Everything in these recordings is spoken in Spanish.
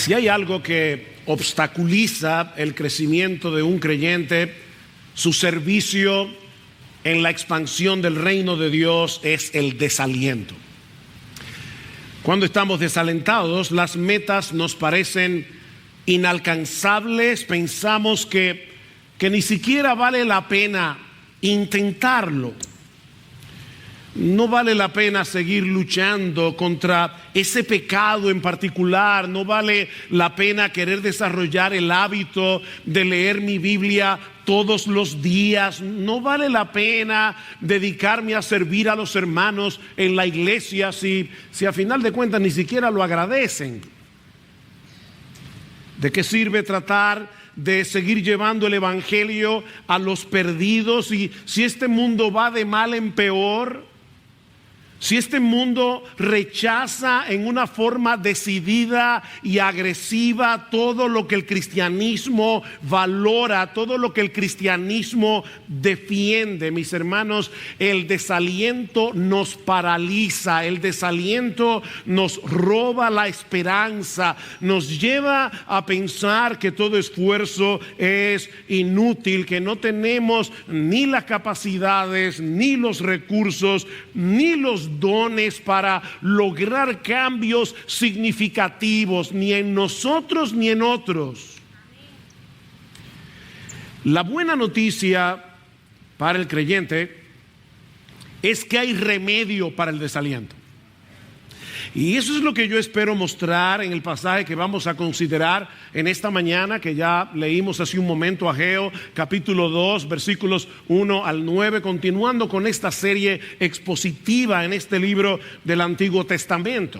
Si hay algo que obstaculiza el crecimiento de un creyente, su servicio en la expansión del reino de Dios, es el desaliento. Cuando estamos desalentados, las metas nos parecen inalcanzables, pensamos que ni siquiera vale la pena intentarlo. No vale la pena seguir luchando contra ese pecado en particular. No vale la pena querer desarrollar el hábito de leer mi Biblia todos los días. No vale la pena dedicarme a servir a los hermanos en la iglesia si a final de cuentas ni siquiera lo agradecen. ¿De qué sirve tratar de seguir llevando el evangelio a los perdidos si este mundo va de mal en peor? Si este mundo rechaza en una forma decidida y agresiva todo lo que el cristianismo valora, todo lo que el cristianismo defiende, mis hermanos, el desaliento nos paraliza, el desaliento nos roba la esperanza, nos lleva a pensar que todo esfuerzo es inútil, que no tenemos ni las capacidades, ni los recursos, ni los dones para lograr cambios significativos, ni en nosotros ni en otros. La buena noticia para el creyente es que hay remedio para el desaliento. Y eso es lo que yo espero mostrar en el pasaje que vamos a considerar en esta mañana, que ya leímos hace un momento, Ageo capítulo 2 versículos 1 al 9, continuando con esta serie expositiva en este libro del Antiguo Testamento.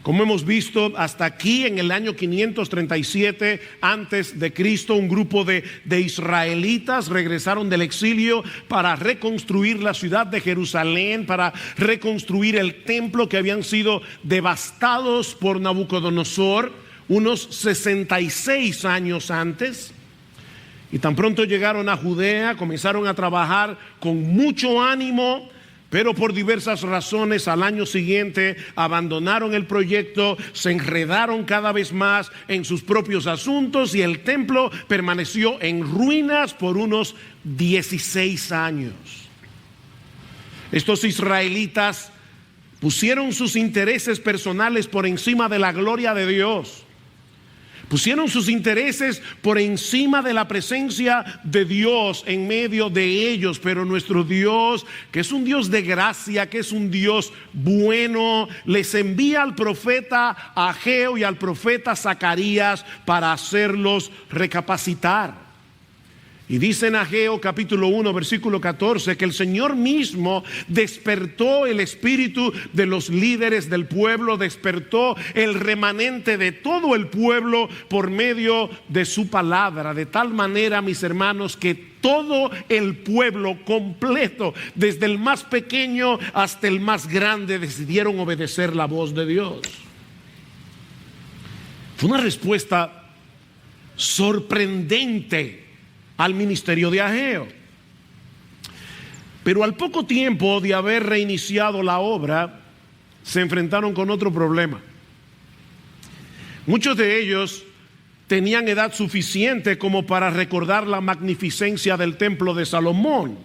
Como hemos visto, hasta aquí en el año 537 antes de Cristo, un grupo de israelitas regresaron del exilio para reconstruir la ciudad de Jerusalén, para reconstruir el templo que habían sido devastados por Nabucodonosor unos 66 años antes. Y tan pronto llegaron a Judea, comenzaron a trabajar con mucho ánimo, pero por diversas razones al año siguiente abandonaron el proyecto, se enredaron cada vez más en sus propios asuntos y el templo permaneció en ruinas por unos 16 años. Estos israelitas pusieron sus intereses personales por encima de la gloria de Dios. Pusieron sus intereses por encima de la presencia de Dios en medio de ellos. Pero nuestro Dios, que es un Dios de gracia, que es un Dios bueno, les envía al profeta Ageo y al profeta Zacarías para hacerlos recapacitar. Y dice en Ageo capítulo 1 versículo 14 que el Señor mismo despertó el espíritu de los líderes del pueblo, despertó el remanente de todo el pueblo por medio de su palabra, de tal manera, mis hermanos, que todo el pueblo completo, desde el más pequeño hasta el más grande, decidieron obedecer la voz de Dios. Fue una respuesta sorprendente al ministerio de Ageo. Pero al poco tiempo de haber reiniciado la obra, se enfrentaron con otro problema. Muchos de ellos tenían edad suficiente como para recordar la magnificencia del templo de Salomón.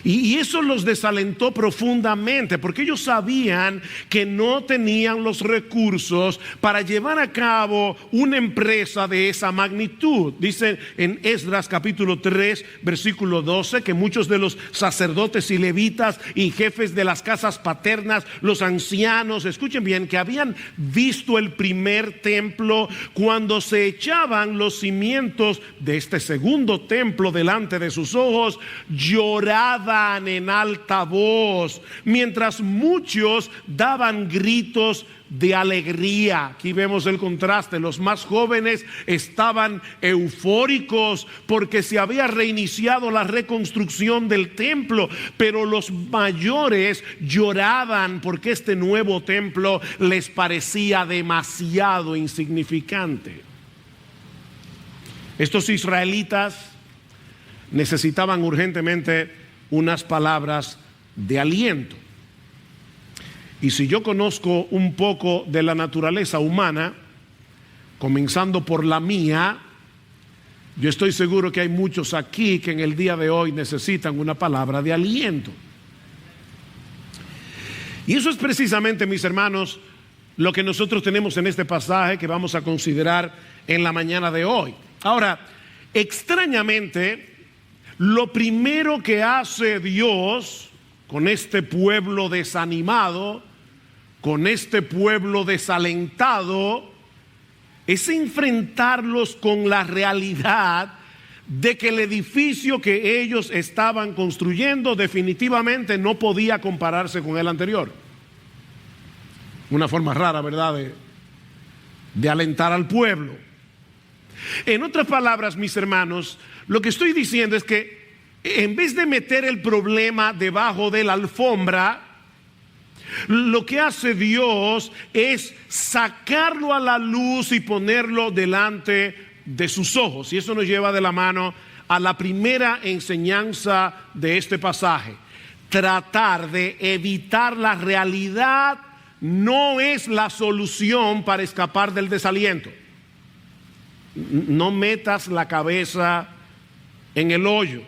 Y eso los desalentó profundamente, porque ellos sabían que no tenían los recursos para llevar a cabo una empresa de esa magnitud. Dice en Esdras capítulo 3 versículo 12 que muchos de los sacerdotes y levitas y jefes de las casas paternas, los ancianos, escuchen bien, que habían visto el primer templo, cuando se echaban los cimientos de este segundo templo delante de sus ojos, lloraban en alta voz, mientras muchos daban gritos de alegría. Aquí vemos el contraste. Los más jóvenes estaban eufóricos porque se había reiniciado la reconstrucción del templo, pero los mayores lloraban porque este nuevo templo les parecía demasiado insignificante. Estos israelitas necesitaban urgentemente unas palabras de aliento. Y si yo conozco un poco de la naturaleza humana, comenzando por la mía. Yo estoy seguro que hay muchos aquí que en el día de hoy necesitan una palabra de aliento. Y eso es precisamente, mis hermanos, lo que nosotros tenemos en este pasaje que vamos a considerar en la mañana de hoy. Ahora, extrañamente, lo primero que hace Dios con este pueblo desanimado, con este pueblo desalentado, es enfrentarlos con la realidad de que el edificio que ellos estaban construyendo definitivamente no podía compararse con el anterior. Una forma rara, ¿verdad?, de alentar al pueblo. En otras palabras, mis hermanos, lo que estoy diciendo es que en vez de meter el problema debajo de la alfombra, lo que hace Dios es sacarlo a la luz y ponerlo delante de sus ojos. Y eso nos lleva de la mano a la primera enseñanza de este pasaje. Tratar de evitar la realidad no es la solución para escapar del desaliento. No metas la cabeza en el hoyo.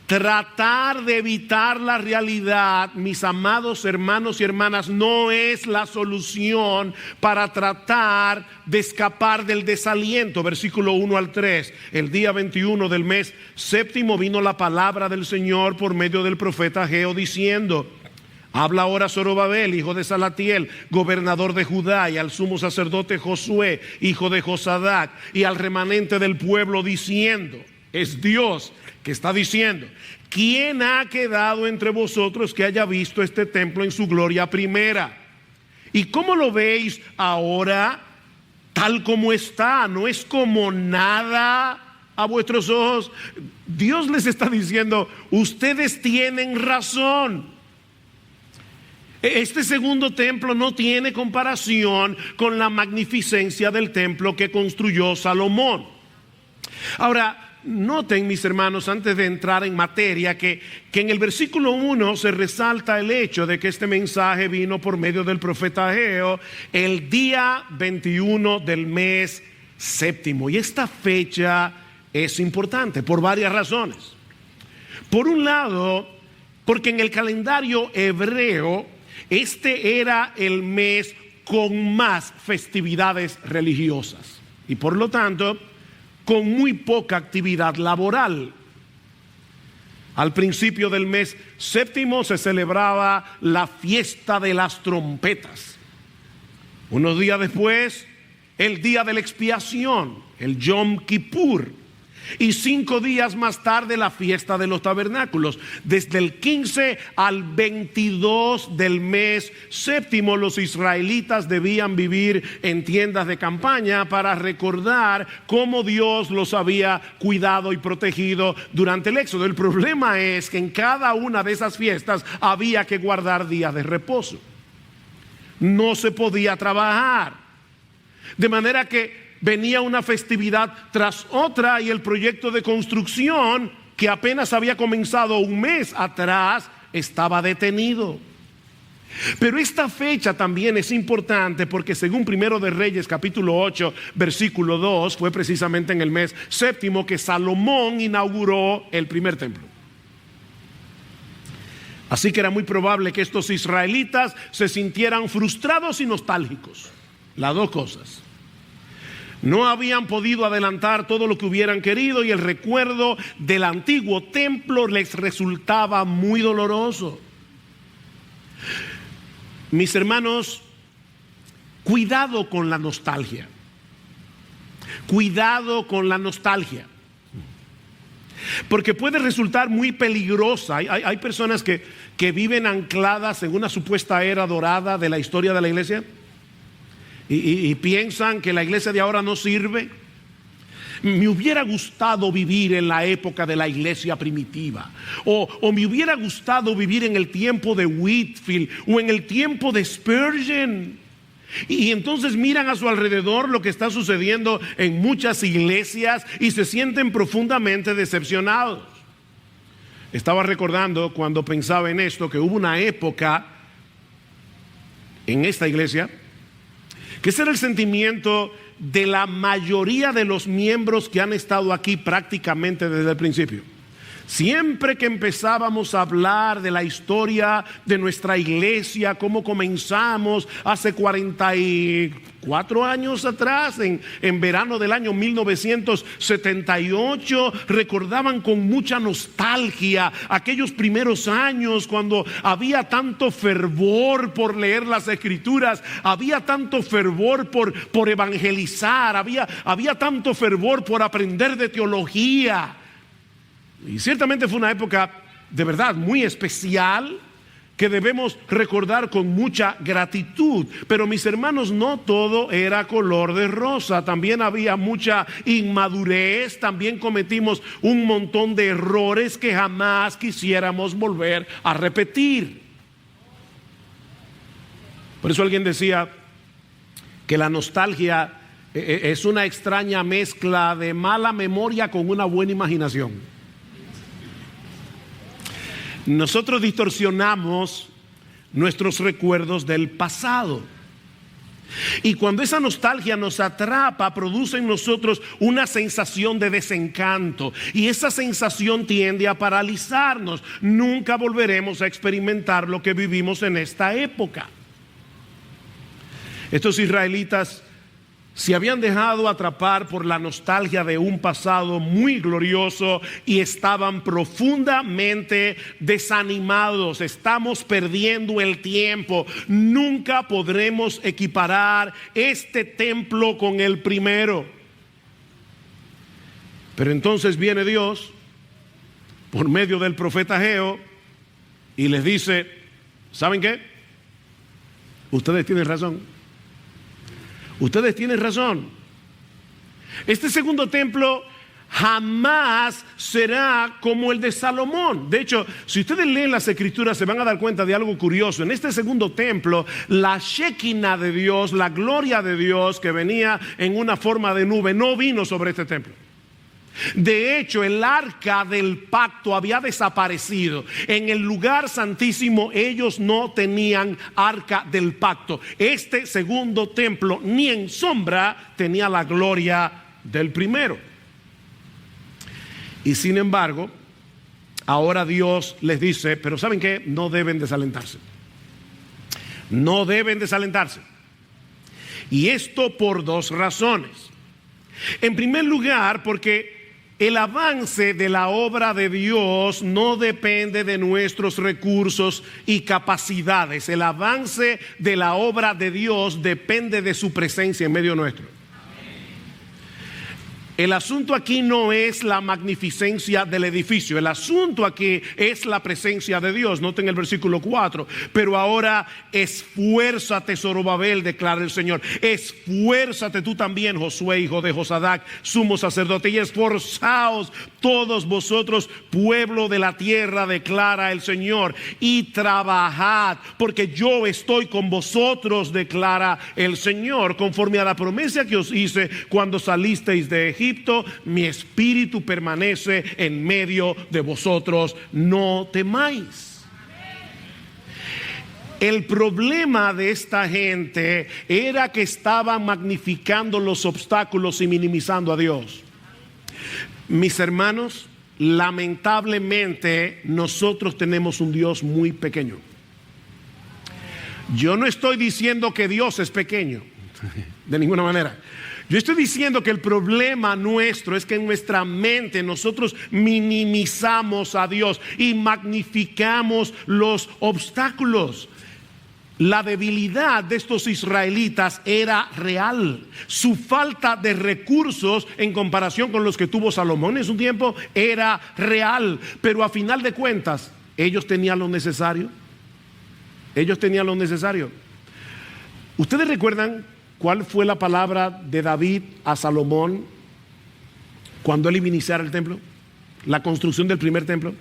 Tratar de evitar la realidad, mis amados hermanos y hermanas, no es la solución para tratar de escapar del desaliento. Versículo 1 al 3. El día 21 del mes séptimo vino la palabra del Señor por medio del profeta Ageo diciendo: habla ahora Zorobabel, hijo de Salatiel, gobernador de Judá, y al sumo sacerdote Josué, hijo de Josadac, y al remanente del pueblo diciendo, es Dios que está diciendo: ¿quién ha quedado entre vosotros que haya visto este templo en su gloria primera? ¿Y cómo lo veis ahora, tal como está? ¿No es como nada a vuestros ojos? Dios les está diciendo: ustedes tienen razón. Este segundo templo no tiene comparación con la magnificencia del templo que construyó Salomón. Ahora, noten, mis hermanos, antes de entrar en materia, que en el versículo 1 se resalta el hecho de que este mensaje vino por medio del profeta Ageo el día 21 del mes séptimo. Y esta fecha es importante por varias razones. Por un lado, porque en el calendario hebreo este era el mes con más festividades religiosas y por lo tanto con muy poca actividad laboral. Al principio del mes séptimo se celebraba la fiesta de las trompetas. Unos días después, el día de la expiación, el Yom Kippur. Y 5 días más tarde la fiesta de los tabernáculos. Desde el 15 al 22 del mes séptimo los israelitas debían vivir en tiendas de campaña para recordar cómo Dios los había cuidado y protegido durante el éxodo. El problema es que en cada una de esas fiestas había que guardar días de reposo. No se podía trabajar. De manera que venía una festividad tras otra y el proyecto de construcción, que apenas había comenzado un mes atrás, estaba detenido. Pero esta fecha también es importante porque según Primero de Reyes capítulo 8 versículo 2 fue precisamente en el mes séptimo que Salomón inauguró el primer templo. Así que era muy probable que estos israelitas se sintieran frustrados y nostálgicos. Las dos cosas. No habían podido adelantar todo lo que hubieran querido y el recuerdo del antiguo templo les resultaba muy doloroso. Mis hermanos, cuidado con la nostalgia. Cuidado con la nostalgia. Porque puede resultar muy peligrosa. Hay personas que viven ancladas en una supuesta era dorada de la historia de la iglesia. Y piensan que la iglesia de ahora no sirve. Me hubiera gustado vivir en la época de la iglesia primitiva, o me hubiera gustado vivir en el tiempo de Whitefield o en el tiempo de Spurgeon. Y entonces miran a su alrededor lo que está sucediendo en muchas iglesias y se sienten profundamente decepcionados. Estaba recordando cuando pensaba en esto que hubo una época en esta iglesia que ese era el sentimiento de la mayoría de los miembros que han estado aquí prácticamente desde el principio. Siempre que empezábamos a hablar de la historia de nuestra iglesia, cómo comenzamos hace 44 años atrás, en verano del año 1978, recordaban con mucha nostalgia aquellos primeros años cuando había tanto fervor por leer las escrituras, había tanto fervor por evangelizar, había tanto fervor por aprender de teología. Y ciertamente fue una época de verdad muy especial que debemos recordar con mucha gratitud. Pero mis hermanos, no todo era color de rosa. También había mucha inmadurez. También cometimos un montón de errores que jamás quisiéramos volver a repetir. Por eso alguien decía que la nostalgia es una extraña mezcla de mala memoria con una buena imaginación. Nosotros distorsionamos nuestros recuerdos del pasado. Y cuando esa nostalgia nos atrapa, produce en nosotros una sensación de desencanto. Y esa sensación tiende a paralizarnos. Nunca volveremos a experimentar lo que vivimos en esta época. Estos israelitas se habían dejado atrapar por la nostalgia de un pasado muy glorioso y estaban profundamente desanimados. Estamos perdiendo el tiempo. Nunca podremos equiparar este templo con el primero. Pero entonces viene Dios por medio del profeta Ageo y les dice: ¿saben qué? Ustedes tienen razón. Ustedes tienen razón. Este segundo templo jamás será como el de Salomón. De hecho, si ustedes leen las escrituras, se van a dar cuenta de algo curioso. En este segundo templo, la Shekinah de Dios, la gloria de Dios que venía en una forma de nube, no vino sobre este templo. De hecho, el arca del pacto había desaparecido. En el lugar santísimo ellos no tenían arca del pacto. Este segundo templo ni en sombra tenía la gloria del primero. Y sin embargo, ahora Dios les dice: pero ¿saben qué? No deben desalentarse. No deben desalentarse. Y esto por dos razones. En primer lugar, porque el avance de la obra de Dios no depende de nuestros recursos y capacidades. El avance de la obra de Dios depende de su presencia en medio nuestro. El asunto aquí no es la magnificencia del edificio. El asunto aquí es la presencia de Dios. Noten el versículo 4. Pero ahora esfuérzate, Zorobabel, declara el Señor. Esfuérzate tú también, Josué, hijo de Josadac, sumo sacerdote. Y esforzaos todos vosotros, pueblo de la tierra, declara el Señor. Y trabajad, porque yo estoy con vosotros, declara el Señor. Conforme a la promesa que os hice cuando salisteis de Egipto, mi espíritu permanece en medio de vosotros, no temáis. El problema de esta gente era que estaban magnificando los obstáculos y minimizando a Dios. Mis hermanos, lamentablemente nosotros tenemos un Dios muy pequeño. Yo no estoy diciendo que Dios es pequeño, de ninguna manera. Yo estoy diciendo que el problema nuestro es que en nuestra mente nosotros minimizamos a Dios y magnificamos los obstáculos. La debilidad de estos israelitas era real. Su falta de recursos en comparación con los que tuvo Salomón en su tiempo era real. Pero a final de cuentas, ellos tenían lo necesario. Ellos tenían lo necesario. ¿Ustedes recuerdan cuál fue la palabra de David a Salomón cuando él iba a iniciar el templo? La construcción del primer templo.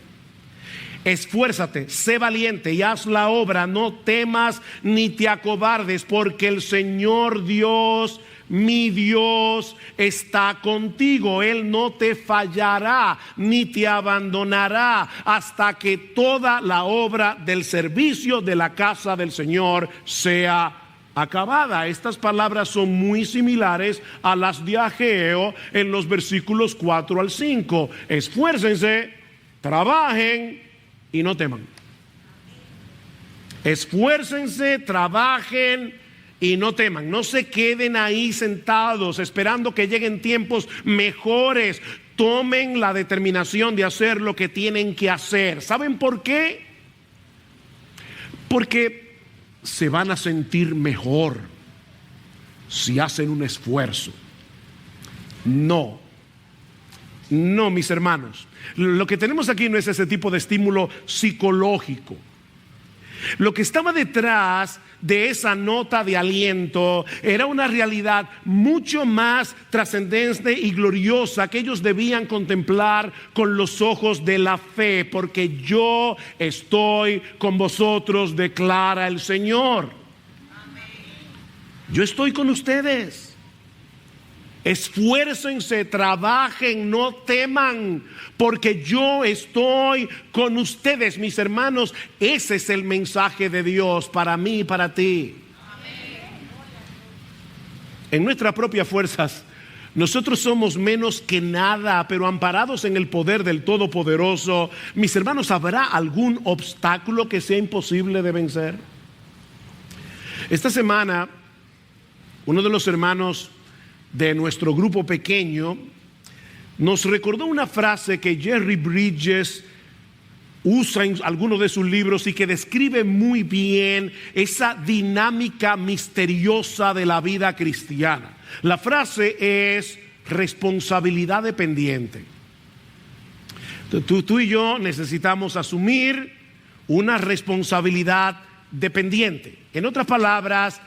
Esfuérzate, sé valiente y haz la obra, no temas ni te acobardes, porque el Señor Dios, mi Dios, está contigo. Él no te fallará ni te abandonará hasta que toda la obra del servicio de la casa del Señor sea acabada. Estas palabras son muy similares a las de Ageo en los versículos 4 al 5. Esfuércense, trabajen y no teman. Esfuércense, trabajen y no teman. No se queden ahí sentados esperando que lleguen tiempos mejores. Tomen la determinación de hacer lo que tienen que hacer. ¿Saben por qué? Porque se van a sentir mejor si hacen un esfuerzo. No, mis hermanos. Lo que tenemos aquí no es ese tipo de estímulo psicológico. Lo que estaba detrás de esa nota de aliento era una realidad mucho más trascendente y gloriosa que ellos debían contemplar con los ojos de la fe, porque yo estoy con vosotros, declara el Señor. Yo estoy con ustedes. Esfuércense, trabajen, no teman, porque yo estoy con ustedes, mis hermanos. Ese es el mensaje de Dios para mí y para ti. En nuestras propias fuerzas, nosotros somos menos que nada, pero amparados en el poder del Todopoderoso, mis hermanos, ¿habrá algún obstáculo que sea imposible de vencer? Esta semana, uno de los hermanos de nuestro grupo pequeño nos recordó una frase que Jerry Bridges usa en algunos de sus libros y que describe muy bien esa dinámica misteriosa de la vida cristiana. La frase es responsabilidad dependiente. Tú y yo necesitamos asumir una responsabilidad dependiente. En otras palabras,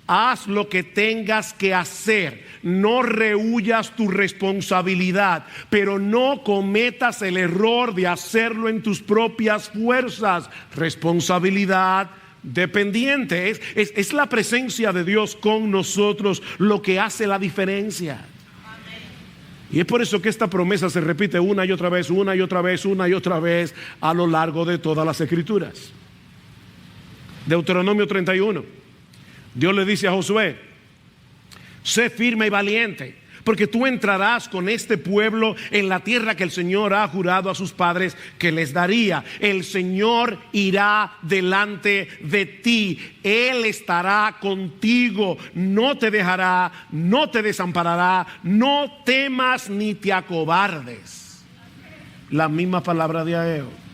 haz lo que tengas que hacer. No rehuyas tu responsabilidad, pero no cometas el error de hacerlo en tus propias fuerzas. Responsabilidad dependiente. Es la presencia de Dios con nosotros lo que hace la diferencia. Y es por eso que esta promesa se repite una y otra vez, una y otra vez, una y otra vez a lo largo de todas las Escrituras. Deuteronomio 31. Dios le dice a Josué: sé firme y valiente, porque tú entrarás con este pueblo en la tierra que el Señor ha jurado a sus padres que les daría. El Señor irá delante de ti. Él estará contigo. No te dejará, no te desamparará. No temas ni te acobardes. La misma palabra de Ageo.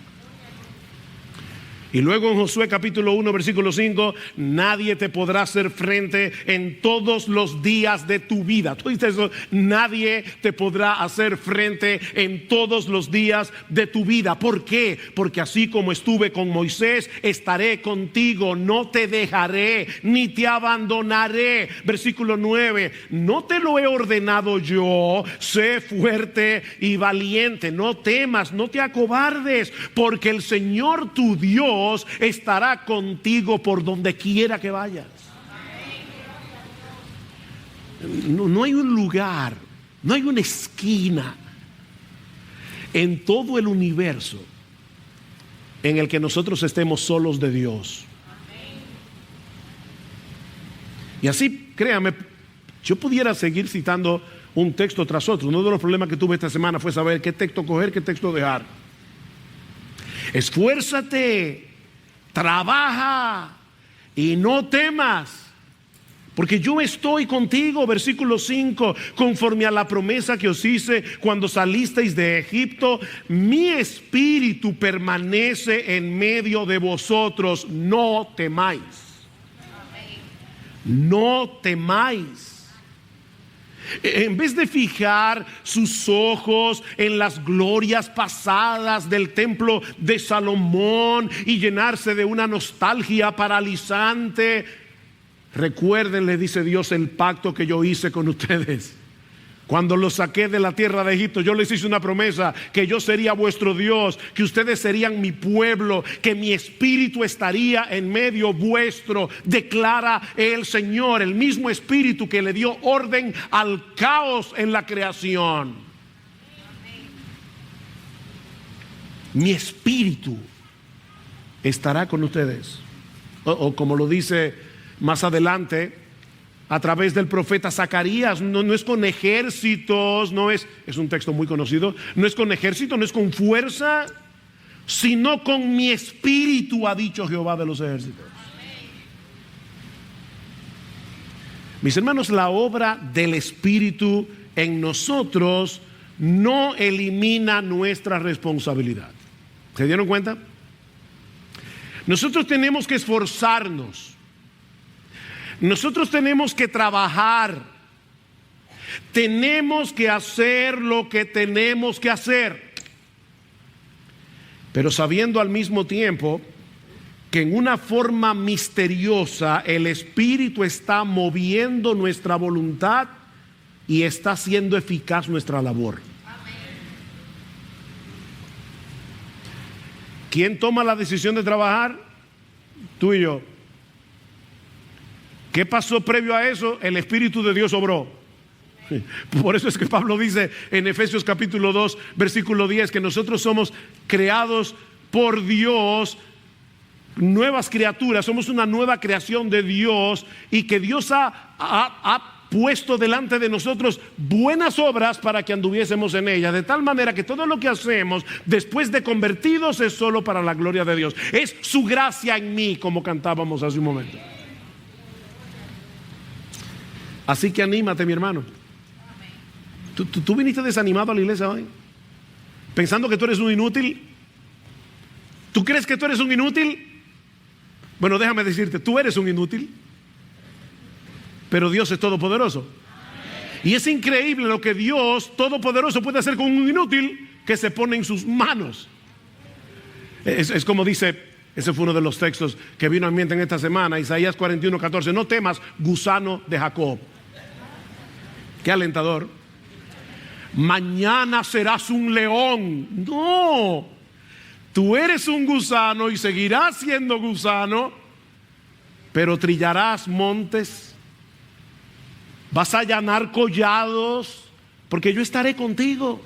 Y luego en Josué capítulo 1 versículo 5, nadie te podrá hacer frente en todos los días de tu vida. ¿Tú dices eso? Nadie te podrá hacer frente en todos los días de tu vida. ¿Por qué? Porque así como estuve con Moisés, estaré contigo. No te dejaré ni te abandonaré. Versículo 9, no te lo he ordenado yo. Sé fuerte y valiente. No temas, no te acobardes, porque el Señor tu Dios estará contigo por donde quiera que vayas. No hay un lugar, no hay una esquina en todo el universo en el que nosotros estemos solos de Dios. Y así, créame, yo pudiera seguir citando un texto tras otro. Uno de los problemas que tuve esta semana fue saber qué texto coger, qué texto dejar. Esfuérzate, trabaja y no temas, porque yo estoy contigo. Versículo 5, conforme a la promesa que os hice cuando salisteis de Egipto, mi espíritu permanece en medio de vosotros. No temáis. No temáis. En vez de fijar sus ojos en las glorias pasadas del templo de Salomón y llenarse de una nostalgia paralizante, recuerden, le dice Dios, el pacto que yo hice con ustedes. Cuando los saqué de la tierra de Egipto, yo les hice una promesa, que yo sería vuestro Dios, que ustedes serían mi pueblo, que mi espíritu estaría en medio vuestro, declara el Señor, el mismo espíritu que le dio orden al caos en la creación. Mi espíritu estará con ustedes. O como lo dice más adelante a través del profeta Zacarías. No es con ejércitos, es un texto muy conocido, no es con ejército, no es con fuerza, sino con mi espíritu, ha dicho Jehová de los ejércitos. Mis hermanos, la obra del Espíritu en nosotros no elimina nuestra responsabilidad. ¿Se dieron cuenta? Nosotros tenemos que esforzarnos. Nosotros tenemos que trabajar. Tenemos que hacer lo que tenemos que hacer. Pero sabiendo al mismo tiempo que en una forma misteriosa el Espíritu está moviendo nuestra voluntad y está haciendo eficaz nuestra labor. ¿Quién toma la decisión de trabajar? Tú y yo. ¿Qué pasó previo a eso? El Espíritu de Dios obró. Por eso es que Pablo dice en Efesios capítulo 2 versículo 10 que nosotros somos creados por Dios, nuevas criaturas, somos una nueva creación de Dios, y que Dios ha puesto delante de nosotros buenas obras para que anduviésemos en ellas, de tal manera que todo lo que hacemos después de convertidos es solo para la gloria de Dios. Es su gracia en mí, como cantábamos hace un momento. Así que anímate, mi hermano. ¿Tú viniste desanimado a la iglesia hoy? Pensando que tú eres un inútil. ¿Tú crees que tú eres un inútil? Bueno, déjame decirte, tú eres un inútil, pero Dios es todopoderoso. Y es increíble lo que Dios todopoderoso puede hacer con un inútil que se pone en sus manos. Es como dice, ese fue uno de los textos que vino a mi mente en esta semana, Isaías 41:14. No temas, gusano de Jacob. Qué alentador. Mañana serás un león. No, tú eres un gusano y seguirás siendo gusano, pero trillarás montes, vas a allanar collados, porque yo estaré contigo.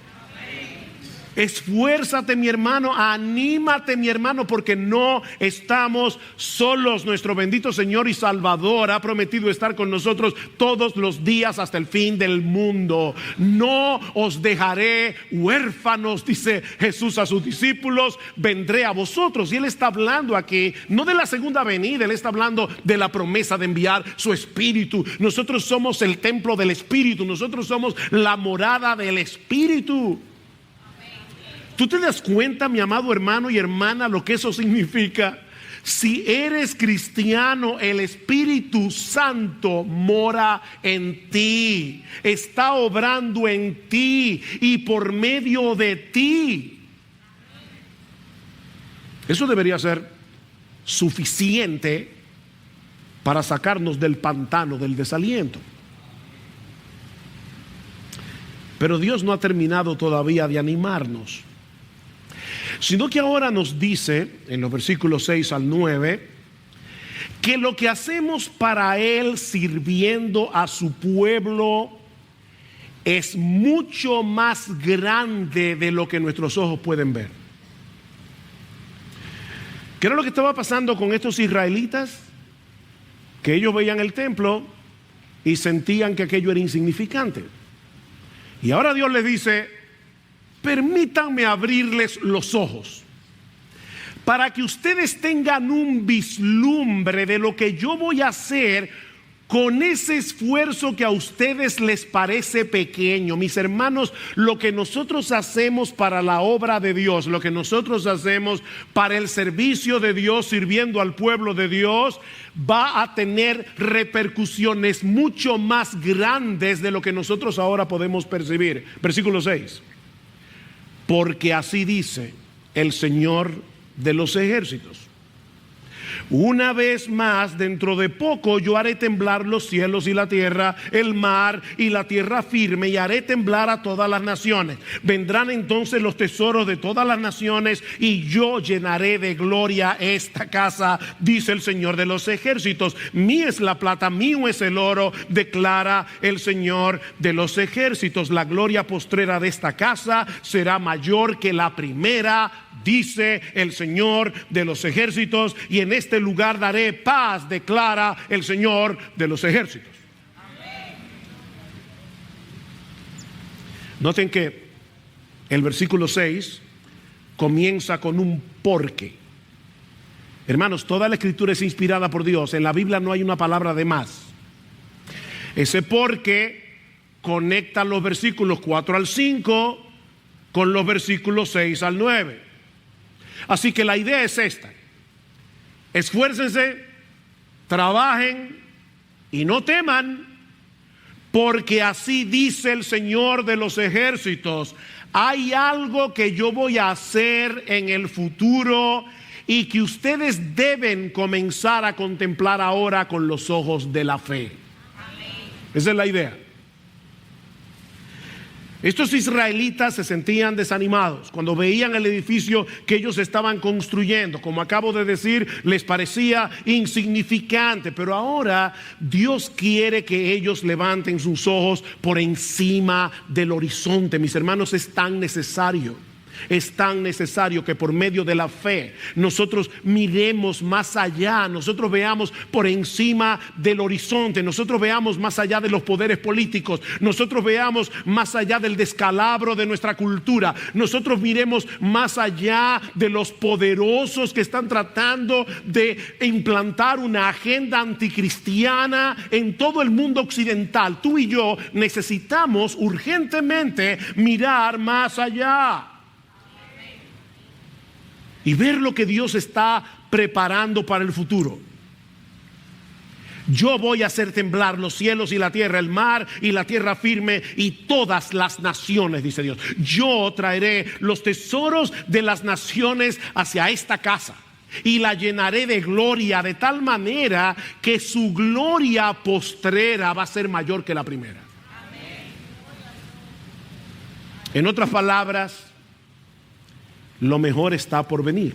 Esfuérzate, mi hermano, anímate, mi hermano, porque no estamos solos. Nuestro bendito Señor y Salvador ha prometido estar con nosotros todos los días hasta el fin del mundo. No os dejaré huérfanos, dice Jesús a sus discípulos, vendré a vosotros. Y Él está hablando aquí no de la segunda venida, Él está hablando de la promesa de enviar su Espíritu. Nosotros somos el templo del Espíritu, nosotros somos la morada del Espíritu. ¿Tú te das cuenta, mi amado hermano y hermana, lo que eso significa? Si eres cristiano, el Espíritu Santo mora en ti, está obrando en ti y por medio de ti. Eso debería ser suficiente para sacarnos del pantano del desaliento. Pero Dios no ha terminado todavía de animarnos, sino que ahora nos dice en los versículos 6 al 9 que lo que hacemos para Él sirviendo a su pueblo es mucho más grande de lo que nuestros ojos pueden ver. ¿Qué era lo que estaba pasando con estos israelitas? Que ellos veían el templo y sentían que aquello era insignificante. Y ahora Dios les dice: permítanme abrirles los ojos para que ustedes tengan un vislumbre de lo que yo voy a hacer con ese esfuerzo que a ustedes les parece pequeño. Mis hermanos, lo que nosotros hacemos para la obra de Dios, lo que nosotros hacemos para el servicio de Dios, sirviendo al pueblo de Dios, va a tener repercusiones mucho más grandes de lo que nosotros ahora podemos percibir. Versículo 6. Porque así dice el Señor de los ejércitos: una vez más, dentro de poco, yo haré temblar los cielos y la tierra, el mar y la tierra firme, y haré temblar a todas las naciones. Vendrán entonces los tesoros de todas las naciones, y yo llenaré de gloria esta casa, dice el Señor de los ejércitos. Mía es la plata, mío es el oro, declara el Señor de los ejércitos. La gloria postrera de esta casa será mayor que la primera, dice el Señor de los ejércitos, y en este este lugar daré paz, declara el Señor de los ejércitos. Noten que el versículo 6 comienza con un porque. Hermanos, toda la escritura es inspirada por Dios. En la Biblia no hay una palabra de más. Ese porque conecta los versículos 4 al 5 con los versículos 6 al 9. Así que la idea es esta: esfuércense, trabajen y no teman, porque así dice el Señor de los ejércitos: hay algo que yo voy a hacer en el futuro y que ustedes deben comenzar a contemplar ahora con los ojos de la fe. Amén. Esa es la idea. Estos israelitas se sentían desanimados cuando veían el edificio que ellos estaban construyendo. Como acabo de decir, les parecía insignificante, pero ahora Dios quiere que ellos levanten sus ojos por encima del horizonte. Mis hermanos, es tan necesario que por medio de la fe nosotros miremos más allá, nosotros veamos por encima del horizonte, nosotros veamos más allá de los poderes políticos, nosotros veamos más allá del descalabro de nuestra cultura, nosotros miremos más allá de los poderosos que están tratando de implantar una agenda anticristiana en todo el mundo occidental. Tú y yo necesitamos urgentemente mirar más allá y ver lo que Dios está preparando para el futuro. Yo voy a hacer temblar los cielos y la tierra, el mar y la tierra firme y todas las naciones, dice Dios. Yo traeré los tesoros de las naciones hacia esta casa y la llenaré de gloria, de tal manera que su gloria postrera va a ser mayor que la primera. En otras palabras, lo mejor está por venir.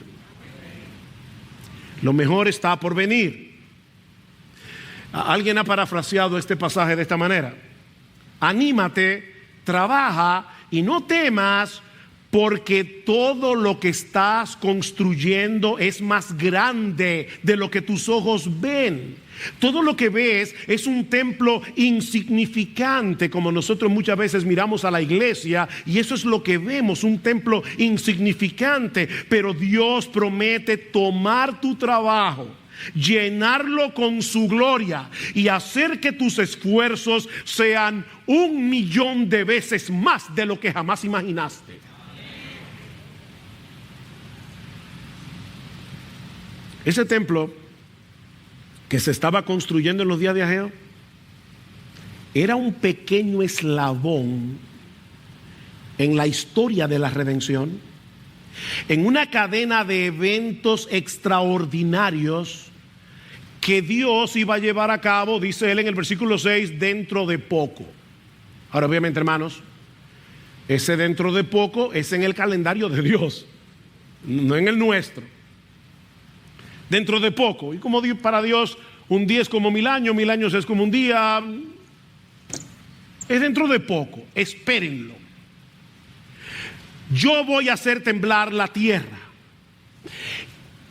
Lo mejor está por venir. Alguien ha parafraseado este pasaje de esta manera: anímate, trabaja y no temas, porque todo lo que estás construyendo es más grande de lo que tus ojos ven. Todo lo que ves es un templo insignificante, como nosotros muchas veces miramos a la iglesia y eso es lo que vemos, un templo insignificante. Pero Dios promete tomar tu trabajo, llenarlo con su gloria y hacer que tus esfuerzos sean 1,000,000 de veces más de lo que jamás imaginaste. Ese templo que se estaba construyendo en los días de Ageo era un pequeño eslabón en la historia de la redención, en una cadena de eventos extraordinarios que Dios iba a llevar a cabo, dice él en el versículo 6, dentro de poco. Ahora, obviamente, hermanos, ese dentro de poco es en el calendario de Dios, no en el nuestro. Dentro de poco. Y como para Dios un día es como 1000 años, 1000 años es como un día. Es dentro de poco. Espérenlo. Yo voy a hacer temblar la tierra.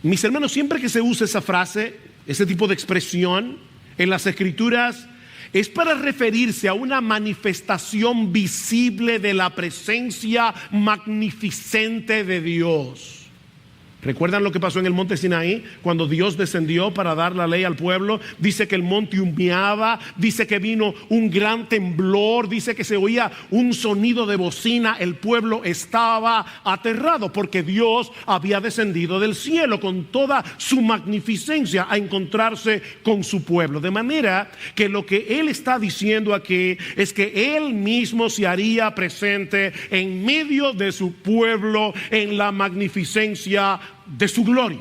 Mis hermanos, siempre que se usa esa frase, ese tipo de expresión en las escrituras, es para referirse a una manifestación visible de la presencia magnificente de Dios. ¿Recuerdan lo que pasó en el monte Sinaí? Cuando Dios descendió para dar la ley al pueblo, dice que el monte humeaba, dice que vino un gran temblor, dice que se oía un sonido de bocina. El pueblo estaba aterrado porque Dios había descendido del cielo con toda su magnificencia a encontrarse con su pueblo. De manera que lo que él está diciendo aquí es que él mismo se haría presente en medio de su pueblo en la magnificencia de su gloria.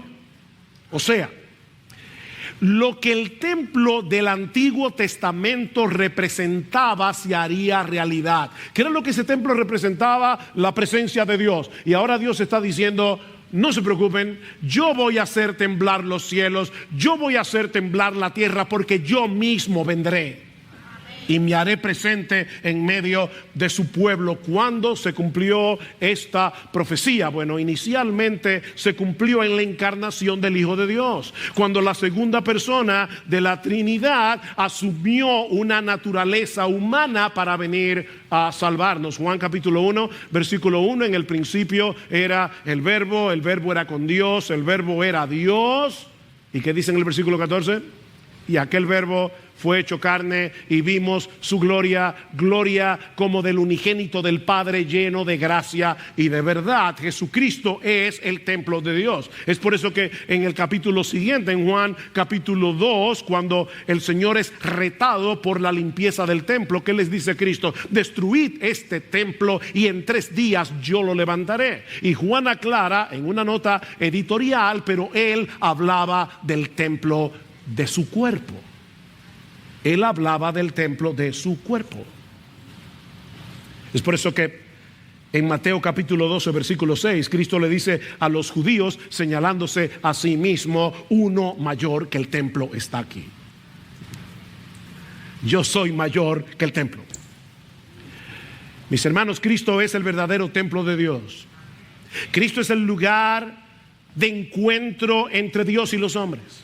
O sea, lo que el templo del Antiguo Testamento representaba se haría realidad. ¿Qué era lo que ese templo representaba? La presencia de Dios. Y ahora Dios está diciendo: no se preocupen, yo voy a hacer temblar los cielos, yo voy a hacer temblar la tierra, porque yo mismo vendré. y me haré presente en medio de su pueblo. ¿Cuándo se cumplió esta profecía? Bueno, inicialmente se cumplió en la encarnación del Hijo de Dios, cuando la segunda persona de la Trinidad asumió una naturaleza humana para venir a salvarnos. Juan capítulo 1, versículo 1, en el principio era el verbo era con Dios, el verbo era Dios. ¿Y qué dice en el versículo 14? Y aquel verbo fue hecho carne y vimos su gloria, gloria como del unigénito del Padre, lleno de gracia y de verdad. Jesucristo es el templo de Dios. Es por eso que en el capítulo siguiente, en Juan capítulo 2, cuando el Señor es retado por la limpieza del templo, ¿qué les dice Cristo? Destruid este templo y en 3 días yo lo levantaré. Y Juan aclara en una nota editorial, pero él hablaba del templo de su cuerpo. Él hablaba del templo de su cuerpo. Es por eso que en Mateo capítulo 12 versículo 6 Cristo le dice a los judíos, señalándose a sí mismo: uno mayor que el templo está aquí. Yo soy mayor que el templo. Mis hermanos, Cristo es el verdadero templo de Dios. Cristo es el lugar de encuentro entre Dios y los hombres.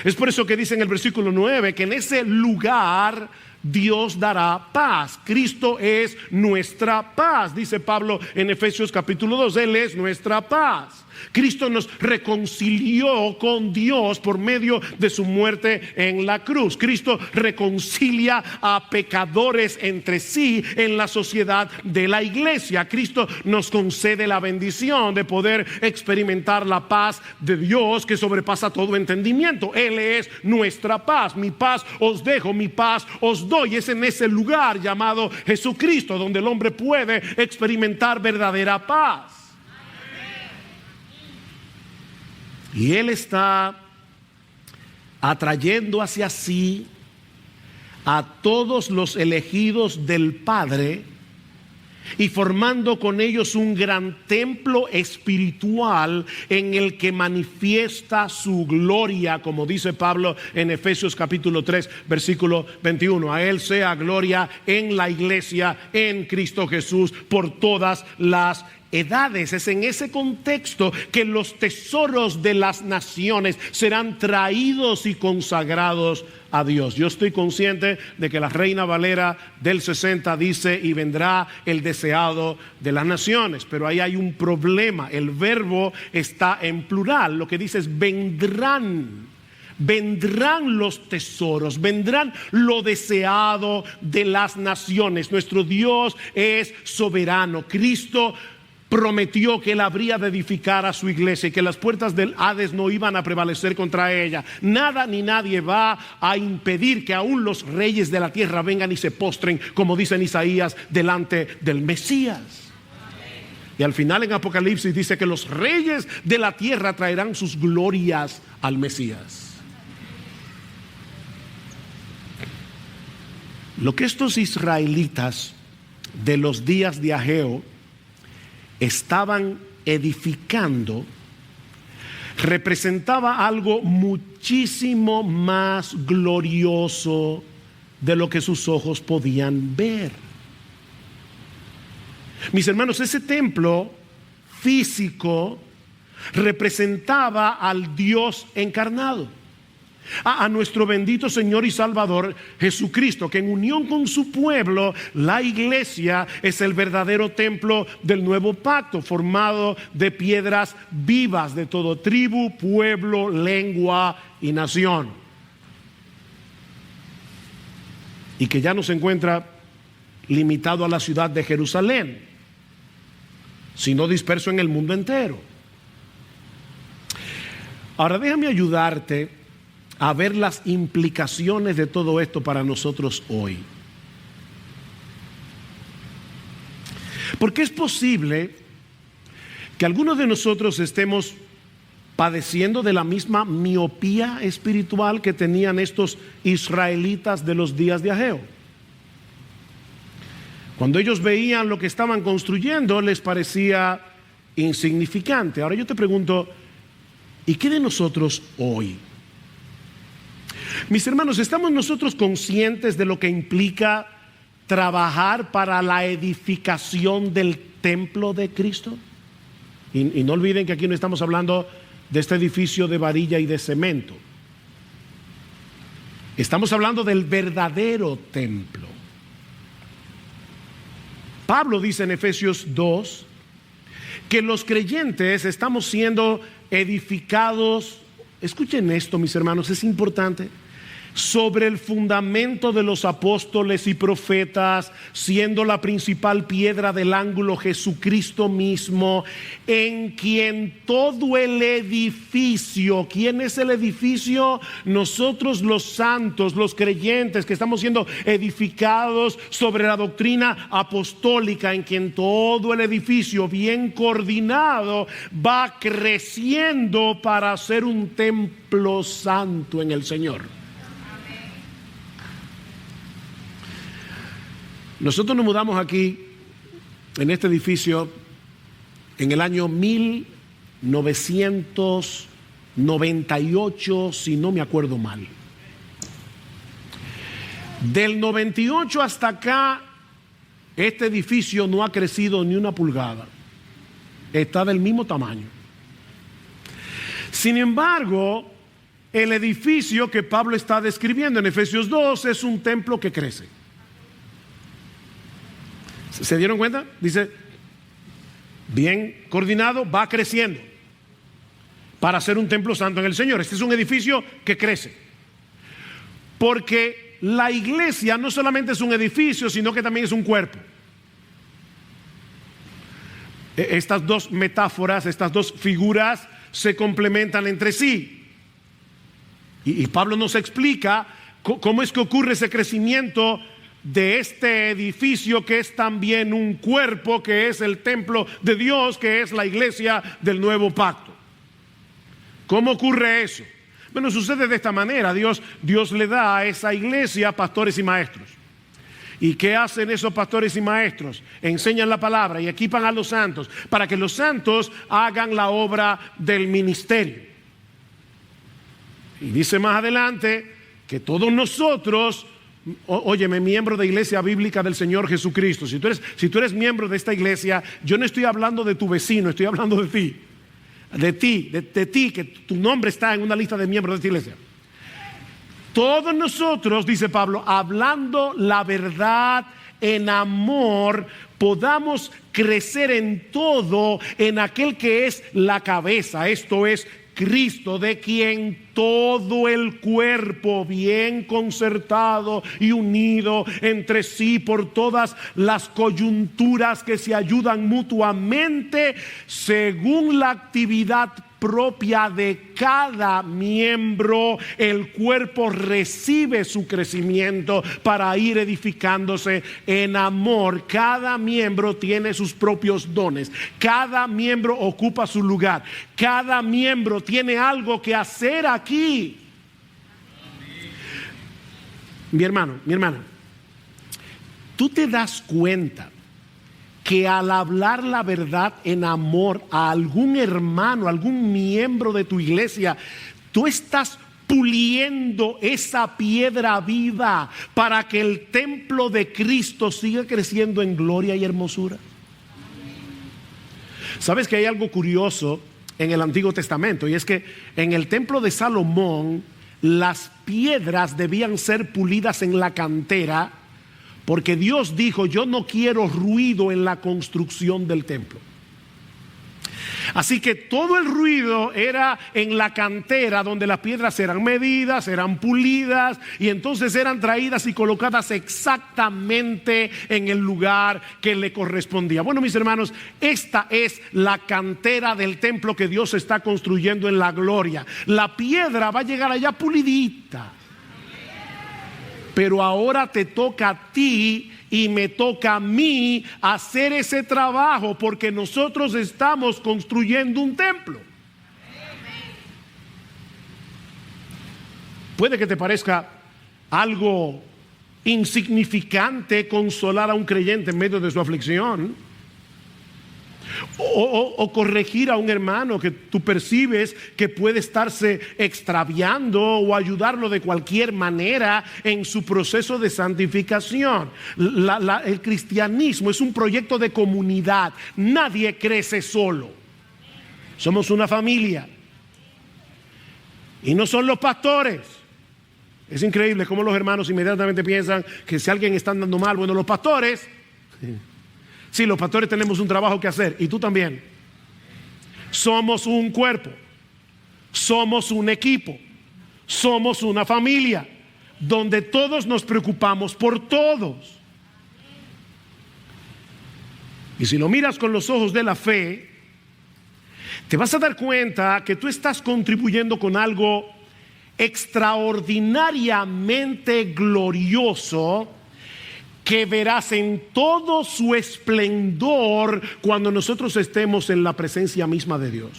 Es por eso que dice en el versículo 9 que en ese lugar Dios dará paz. Cristo es nuestra paz, dice Pablo en Efesios capítulo 2. Él es nuestra paz. Cristo nos reconcilió con Dios por medio de su muerte en la cruz. Cristo reconcilia a pecadores entre sí en la sociedad de la iglesia. Cristo nos concede la bendición de poder experimentar la paz de Dios que sobrepasa todo entendimiento. Él es nuestra paz. Mi paz os dejo, mi paz os doy. Es en ese lugar llamado Jesucristo donde el hombre puede experimentar verdadera paz. Y Él está atrayendo hacia sí a todos los elegidos del Padre y formando con ellos un gran templo espiritual en el que manifiesta su gloria, como dice Pablo en Efesios capítulo 3 versículo 21. A Él sea gloria en la iglesia, en Cristo Jesús, por todas las edades. Es en ese contexto que los tesoros de las naciones serán traídos y consagrados a Dios. Yo estoy consciente de que la Reina Valera del 60 dice: y vendrá el deseado de las naciones, pero ahí hay un problema. El verbo está en plural. Lo que dice es vendrán. Vendrán los tesoros, vendrán lo deseado de las naciones. Nuestro Dios es soberano. Cristo prometió que Él habría de edificar a su iglesia y que las puertas del Hades no iban a prevalecer contra ella. Nada ni nadie va a impedir que aún los reyes de la tierra vengan y se postren, como dice en Isaías, delante del Mesías. Y al final en Apocalipsis dice que los reyes de la tierra traerán sus glorias al Mesías. Lo que estos israelitas de los días de Ageo estaban edificando representaba algo muchísimo más glorioso de lo que sus ojos podían ver. Mis hermanos, ese templo físico representaba al Dios encarnado, a nuestro bendito Señor y Salvador Jesucristo, que en unión con su pueblo, la iglesia, es el verdadero templo del nuevo pacto, formado de piedras vivas de todo tribu, pueblo, lengua y nación, y que ya no se encuentra limitado a la ciudad de Jerusalén, sino disperso en el mundo entero. Ahora déjame ayudarte a ver las implicaciones de todo esto para nosotros hoy. Porque es posible que algunos de nosotros estemos padeciendo de la misma miopía espiritual que tenían estos israelitas de los días de Ageo. Cuando ellos veían lo que estaban construyendo, les parecía insignificante. Ahora yo te pregunto, ¿y qué de nosotros hoy? Mis hermanos, ¿estamos nosotros conscientes de lo que implica trabajar para la edificación del templo de Cristo? Y no olviden que aquí no estamos hablando de este edificio de varilla y de cemento. Estamos hablando del verdadero templo. Pablo dice en Efesios 2 que los creyentes estamos siendo edificados, escuchen esto mis hermanos, es importante, sobre el fundamento de los apóstoles y profetas, siendo la principal piedra del ángulo Jesucristo mismo, en quien todo el edificio, ¿quién es el edificio? Nosotros los santos, los creyentes que estamos siendo edificados sobre la doctrina apostólica, en quien todo el edificio bien coordinado va creciendo para ser un templo santo en el Señor. Nosotros nos mudamos aquí, en este edificio, en el año 1998, si no me acuerdo mal. Del 98 hasta acá, este edificio no ha crecido ni una pulgada. Está del mismo tamaño. Sin embargo, el edificio que Pablo está describiendo en Efesios 2 es un templo que crece. ¿Se dieron cuenta? Dice, bien coordinado, va creciendo para ser un templo santo en el Señor. Este es un edificio que crece. Porque la iglesia no solamente es un edificio, sino que también es un cuerpo. Estas dos metáforas, estas dos figuras se complementan entre sí. Y Pablo nos explica cómo es que ocurre ese crecimiento de este edificio que es también un cuerpo, que es el templo de Dios, que es la iglesia del nuevo pacto. ¿Cómo ocurre eso? Bueno, sucede de esta manera. Dios le da a esa iglesia pastores y maestros. ¿Y qué hacen esos pastores y maestros? Enseñan la palabra y equipan a los santos para que los santos hagan la obra del ministerio. Y dice más adelante que todos nosotros, óyeme, miembro de Iglesia Bíblica del Señor Jesucristo, si tú eres miembro de esta iglesia, yo no estoy hablando de tu vecino, estoy hablando de ti. De ti, que tu nombre está en una lista de miembros de esta iglesia. Todos nosotros, dice Pablo, hablando la verdad en amor, podamos crecer en todo en aquel que es la cabeza, esto es Cristo, de quien todo el cuerpo bien concertado y unido entre sí por todas las coyunturas que se ayudan mutuamente según la actividad propia de cada miembro, el cuerpo recibe su crecimiento para ir edificándose en amor. Cada miembro tiene sus propios dones, cada miembro ocupa su lugar, cada miembro tiene algo que hacer aquí. Mi hermano, mi hermana, tú te das cuenta que al hablar la verdad en amor a algún hermano, algún miembro de tu iglesia, tú estás puliendo esa piedra viva para que el templo de Cristo siga creciendo en gloria y hermosura. ¿Sabes que hay algo curioso en el Antiguo Testamento? Y es que en el templo de Salomón las piedras debían ser pulidas en la cantera, porque Dios dijo: yo no quiero ruido en la construcción del templo. Así que todo el ruido era en la cantera, donde las piedras eran medidas, eran pulidas y entonces eran traídas y colocadas exactamente en el lugar que le correspondía. Bueno, mis hermanos, esta es la cantera del templo que Dios está construyendo en la gloria. La piedra va a llegar allá pulidita. Pero ahora te toca a ti y me toca a mí hacer ese trabajo, porque nosotros estamos construyendo un templo. Puede que te parezca algo insignificante consolar a un creyente en medio de su aflicción, O corregir a un hermano que tú percibes que puede estarse extraviando, o ayudarlo de cualquier manera en su proceso de santificación. El cristianismo es un proyecto de comunidad. Nadie crece solo. Somos una familia. Y no son los pastores. Es increíble cómo los hermanos inmediatamente piensan que si alguien está andando mal, bueno, los pastores. Sí, los pastores tenemos un trabajo que hacer, y tú también. Somos un cuerpo, somos un equipo, somos una familia, donde todos nos preocupamos por todos. Y si lo miras con los ojos de la fe, te vas a dar cuenta que tú estás contribuyendo con algo extraordinariamente glorioso, que verás en todo su esplendor cuando nosotros estemos en la presencia misma de Dios.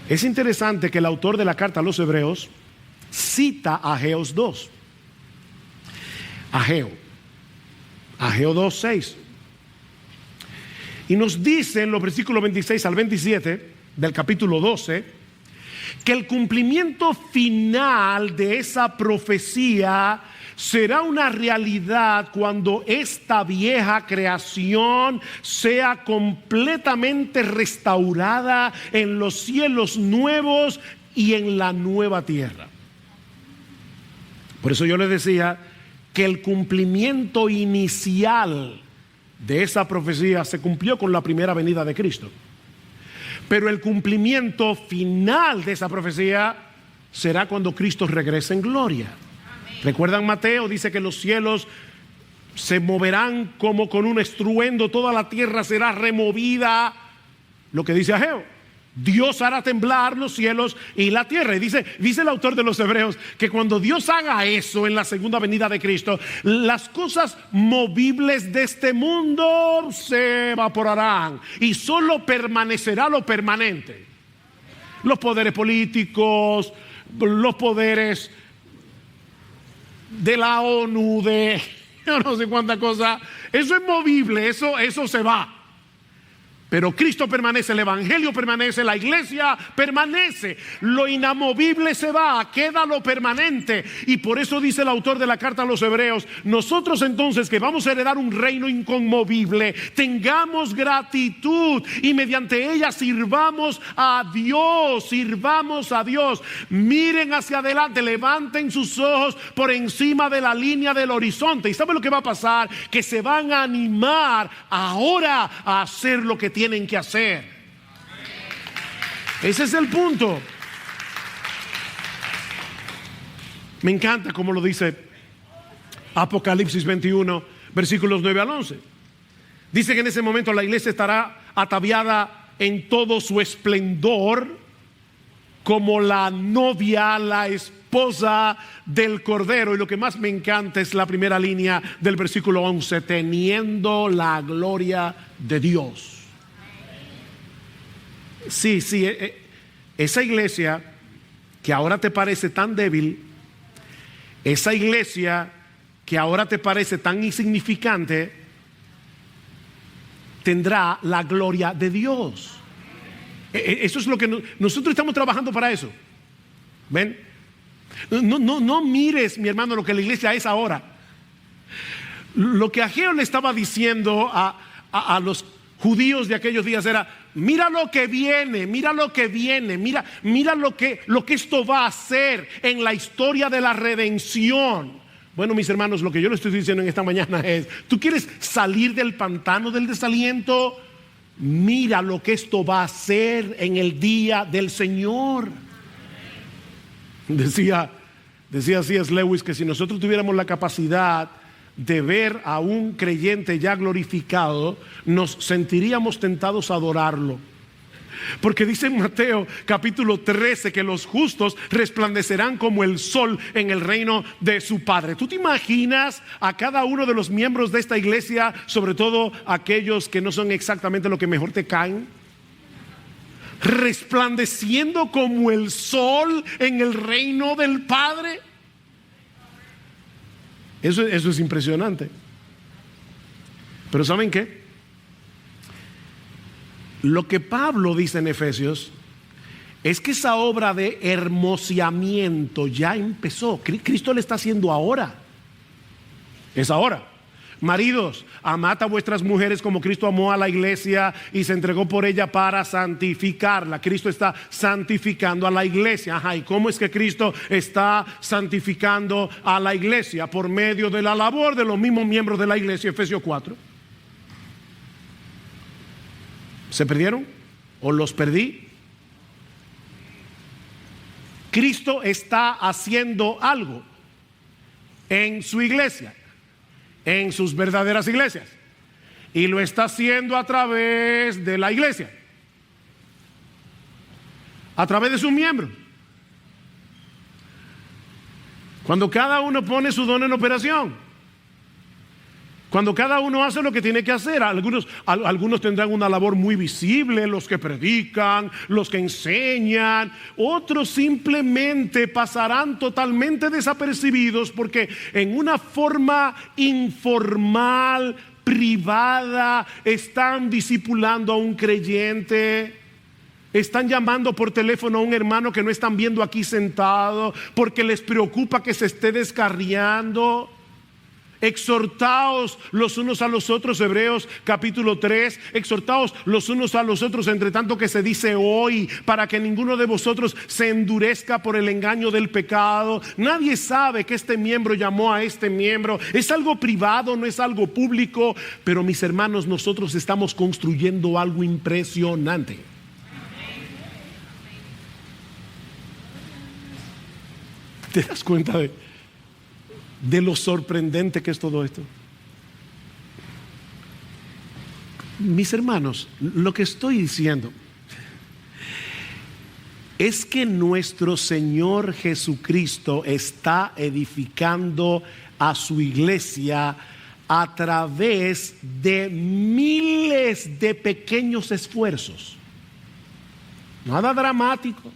Es interesante que el autor de la carta a los Hebreos cita a Ageos 2. Ageo 2:6. Y nos dice en los versículos 26 al 27 del capítulo 12 que el cumplimiento final de esa profecía será una realidad cuando esta vieja creación sea completamente restaurada en los cielos nuevos y en la nueva tierra. Por eso yo les decía que el cumplimiento inicial de esa profecía se cumplió con la primera venida de Cristo. Pero el cumplimiento final de esa profecía será cuando Cristo regrese en gloria. ¿Recuerdan Mateo? Dice que los cielos se moverán como con un estruendo, toda la tierra será removida. Lo que dice Ageo: Dios hará temblar los cielos y la tierra. Y dice el autor de los Hebreos que cuando Dios haga eso en la segunda venida de Cristo, las cosas movibles de este mundo se evaporarán y solo permanecerá lo permanente. Los poderes políticos, los poderes de la ONU, de yo no sé cuánta cosa, eso es movible, eso se va. Pero Cristo permanece, el Evangelio permanece, la iglesia permanece. Lo inamovible se va, queda lo permanente. Y por eso dice el autor de la carta a los Hebreos: nosotros entonces, que vamos a heredar un reino inconmovible, tengamos gratitud y mediante ella sirvamos a Dios. Miren hacia adelante, levanten sus ojos por encima de la línea del horizonte. ¿Y saben lo que va a pasar? Que se van a animar ahora a hacer lo que tienen que hacer. Ese es el punto. Me encanta como lo dice Apocalipsis 21, versículos 9 al 11. Dice que en ese momento la iglesia estará ataviada en todo su esplendor, como la novia, la esposa del Cordero. Y lo que más me encanta es la primera línea del versículo 11: teniendo la gloria de Dios. Sí, esa iglesia que ahora te parece tan débil, esa iglesia que ahora te parece tan insignificante, tendrá la gloria de Dios. Eso es lo que nosotros estamos trabajando para eso. ¿Ven? No mires, mi hermano, lo que la iglesia es ahora. Lo que Ageo le estaba diciendo a los judíos de aquellos días era: mira lo que viene, mira lo que esto va a hacer en la historia de la redención. Bueno, mis hermanos, lo que yo le estoy diciendo en esta mañana es: ¿tú quieres salir del pantano del desaliento? Mira lo que esto va a hacer en el día del Señor. Decía C.S. Lewis que si nosotros tuviéramos la capacidad de ver a un creyente ya glorificado, nos sentiríamos tentados a adorarlo. Porque dice en Mateo capítulo 13 que los justos resplandecerán como el sol en el reino de su Padre. ¿Tú te imaginas a cada uno de los miembros de esta iglesia, sobre todo aquellos que no son exactamente lo que mejor te caen, resplandeciendo como el sol en el reino del Padre? Eso es impresionante. Pero ¿saben qué? Lo que Pablo dice en Efesios es que esa obra de hermoseamiento ya empezó. Cristo le está haciendo ahora. Es ahora. Maridos, amad a vuestras mujeres como Cristo amó a la iglesia y se entregó por ella para santificarla. Cristo está santificando a la iglesia. Ajá, ¿y cómo es que Cristo está santificando a la iglesia? Por medio de la labor de los mismos miembros de la iglesia, Efesios 4. ¿Se perdieron? ¿O los perdí? Cristo está haciendo algo en su iglesia, en sus verdaderas iglesias, y lo está haciendo a través de la iglesia, a través de sus miembros. Cuando cada uno pone su don en operación, cuando cada uno hace lo que tiene que hacer. Algunos tendrán una labor muy visible, los que predican, los que enseñan. Otros simplemente pasarán totalmente desapercibidos porque en una forma informal, privada, están discipulando a un creyente. Están llamando por teléfono a un hermano que no están viendo aquí sentado porque les preocupa que se esté descarriando. Exhortaos los unos a los otros, Hebreos capítulo 3, exhortaos los unos a los otros entre tanto que se dice hoy, para que ninguno de vosotros se endurezca por el engaño del pecado. Nadie sabe que este miembro llamó a este miembro. Es algo privado, no es algo público, pero mis hermanos, nosotros estamos construyendo algo impresionante. ¿Te das cuenta de lo sorprendente que es todo esto? Mis hermanos, lo que estoy diciendo es que nuestro Señor Jesucristo está edificando a su iglesia a través de miles de pequeños esfuerzos. Nada dramático.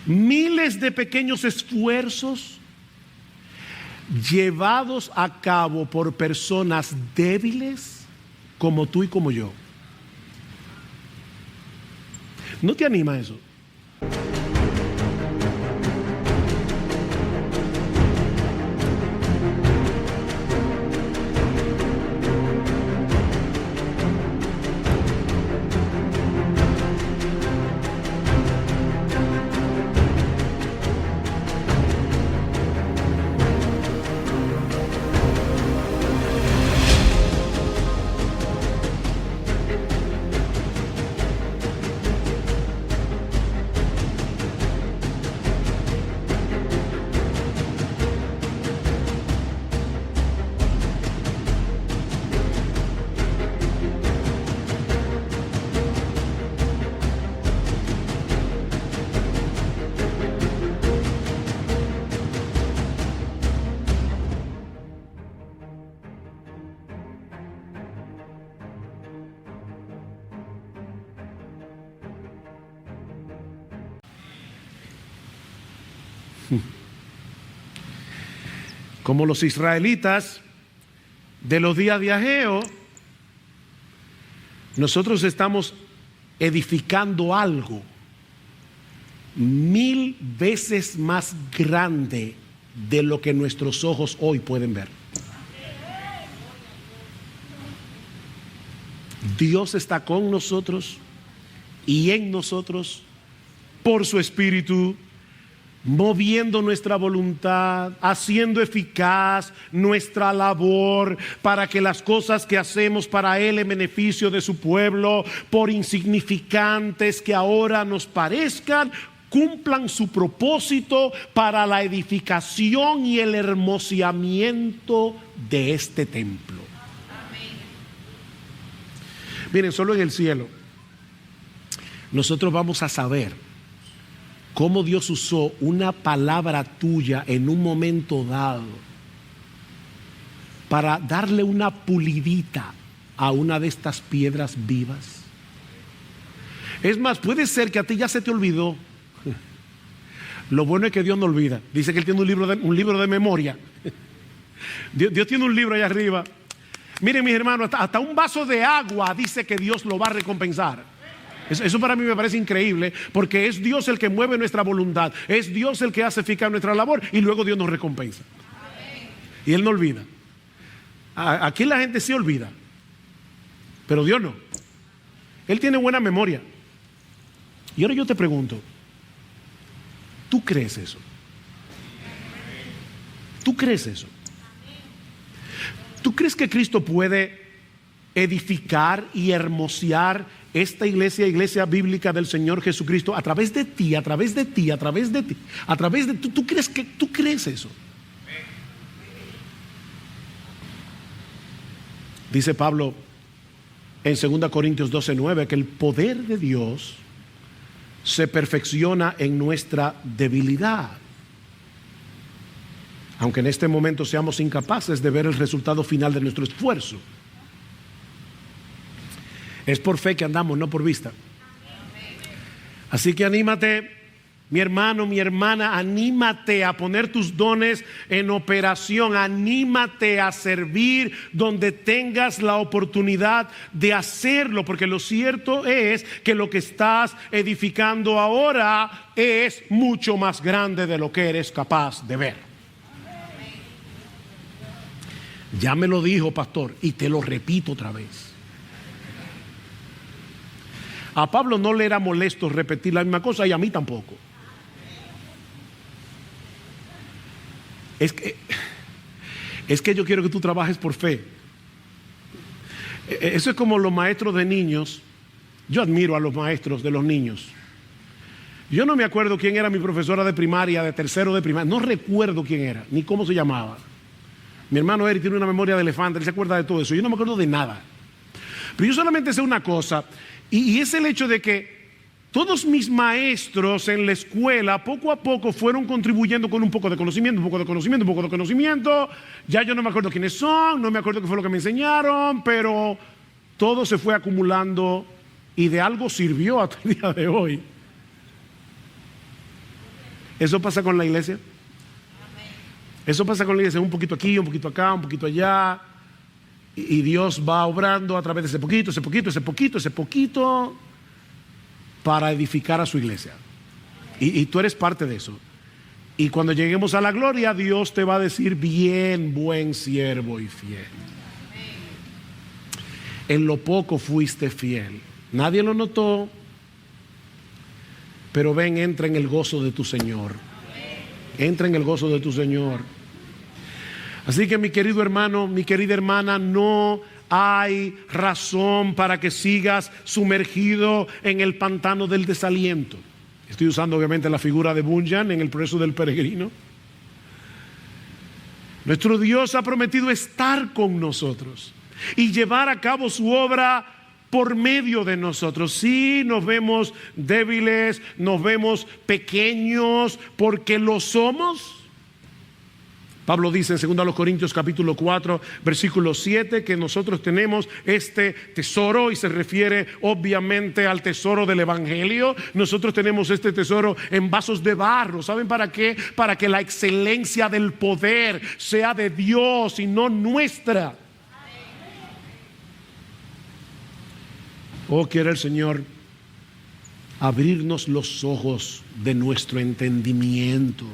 Miles de pequeños esfuerzos llevados a cabo por personas débiles como tú y como yo. ¿No te anima eso? Como los israelitas de los días de Ageo, nosotros estamos edificando algo 1000 veces más grande de lo que nuestros ojos hoy pueden ver. Dios está con nosotros y en nosotros por su Espíritu, moviendo nuestra voluntad, haciendo eficaz nuestra labor para que las cosas que hacemos para Él en beneficio de su pueblo, por insignificantes que ahora nos parezcan, cumplan su propósito para la edificación y el hermoseamiento de este templo. Amén. Miren, solo en el cielo nosotros vamos a saber cómo Dios usó una palabra tuya en un momento dado para darle una pulidita a una de estas piedras vivas. Es más, puede ser que a ti ya se te olvidó. Lo bueno es que Dios no olvida. Dice que Él tiene un libro de memoria. Dios tiene un libro allá arriba. Miren, mis hermanos, hasta un vaso de agua dice que Dios lo va a recompensar. Eso para mí me parece increíble, porque es Dios el que mueve nuestra voluntad, es Dios el que hace eficaz nuestra labor y luego Dios nos recompensa. Y Él no olvida. Aquí la gente sí olvida, pero Dios no. Él tiene buena memoria. Y ahora yo te pregunto, ¿tú crees eso? ¿Tú crees eso? ¿Tú crees que Cristo puede edificar y hermosear esta iglesia bíblica del Señor Jesucristo a través de ti, a través de ti, a través de ti, a través de tú crees eso? Dice Pablo en 2 Corintios 12:9 que el poder de Dios se perfecciona en nuestra debilidad. Aunque en este momento seamos incapaces de ver el resultado final de nuestro esfuerzo. Es por fe que andamos, no por vista. Así que anímate, mi hermano, mi hermana, anímate a poner tus dones en operación, anímate a servir donde tengas la oportunidad de hacerlo, porque lo cierto es que lo que estás edificando ahora es mucho más grande de lo que eres capaz de ver. Ya me lo dijo, pastor, y te lo repito otra vez. A Pablo no le era molesto repetir la misma cosa y a mí tampoco. Es que yo quiero que tú trabajes por fe. Eso es como los maestros de niños. Yo admiro a los maestros de los niños. Yo no me acuerdo quién era mi profesora de primaria, de tercero de primaria. No recuerdo quién era, ni cómo se llamaba. Mi hermano Eric tiene una memoria de elefante, él se acuerda de todo eso. Yo no me acuerdo de nada. Pero yo solamente sé una cosa, y es el hecho de que todos mis maestros en la escuela poco a poco fueron contribuyendo con un poco de conocimiento, un poco de conocimiento, un poco de conocimiento. Ya yo no me acuerdo quiénes son, no me acuerdo qué fue lo que me enseñaron, pero todo se fue acumulando y de algo sirvió hasta el día de hoy. ¿Eso pasa con la iglesia? Eso pasa con la iglesia, un poquito aquí, un poquito acá, un poquito allá. Y Dios va obrando a través de ese poquito, ese poquito, ese poquito, ese poquito, para edificar a su iglesia. Y tú eres parte de eso. Y cuando lleguemos a la gloria, Dios te va a decir: bien, buen siervo y fiel. En lo poco fuiste fiel. Nadie lo notó, pero ven, entra en el gozo de tu Señor. Entra en el gozo de tu Señor. Así que, mi querido hermano, mi querida hermana, no hay razón para que sigas sumergido en el pantano del desaliento. Estoy usando obviamente la figura de Bunyan en el proceso del peregrino. Nuestro Dios ha prometido estar con nosotros y llevar a cabo su obra por medio de nosotros. Sí, nos vemos débiles, nos vemos pequeños, porque lo somos. Pablo dice en 2 Corintios capítulo 4 versículo 7 que nosotros tenemos este tesoro, y se refiere obviamente al tesoro del evangelio. Nosotros tenemos este tesoro en vasos de barro. ¿Saben para qué? Para que la excelencia del poder sea de Dios y no nuestra. Oh, quiere el Señor abrirnos los ojos de nuestro entendimiento,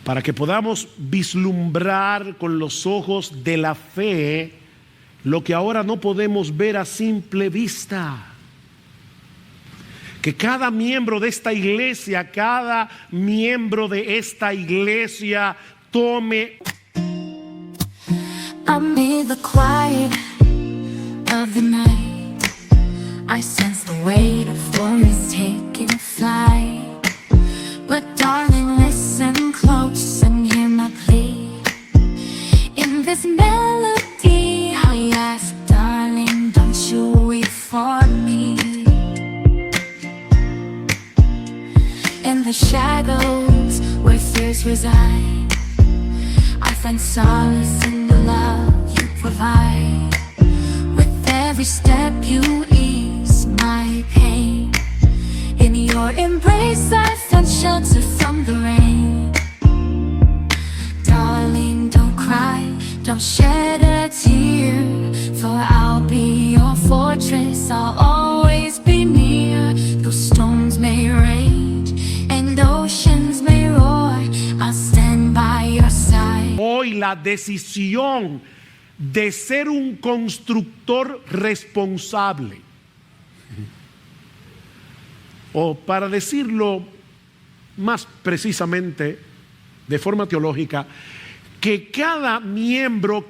para que podamos vislumbrar con los ojos de la fe lo que ahora no podemos ver a simple vista. Que cada miembro de esta iglesia, cada miembro de esta iglesia tome. Amid the quiet of the night, I sense the weight of worries taking flight. But darling, listen close and hear my plea. In this melody I ask, darling, don't you weep for me. In the shadows where fears reside, I find solace in the love you provide. With every step you ease my pain. In your embrace I find shelter from the rain. Darling, don't cry, Don't shed a tear, for I'll be your fortress. I'll always be near. Though storms may rage and oceans may roar, I'll stand by your side. Hoy la decisión de ser un constructor responsable, o para decirlo más precisamente de forma teológica, que cada miembro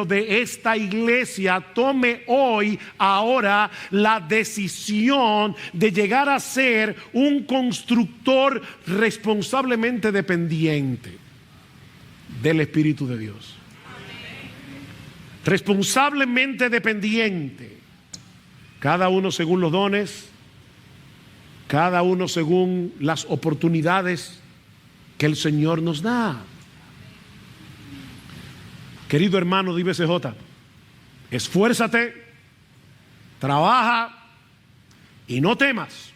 de esta iglesia tome hoy, ahora, la decisión de llegar a ser un constructor responsablemente dependiente del Espíritu de Dios. Responsablemente dependiente, cada uno según los dones, cada uno según las oportunidades que el Señor nos da. Querido hermano de IBCJ, esfuérzate, trabaja y no temas,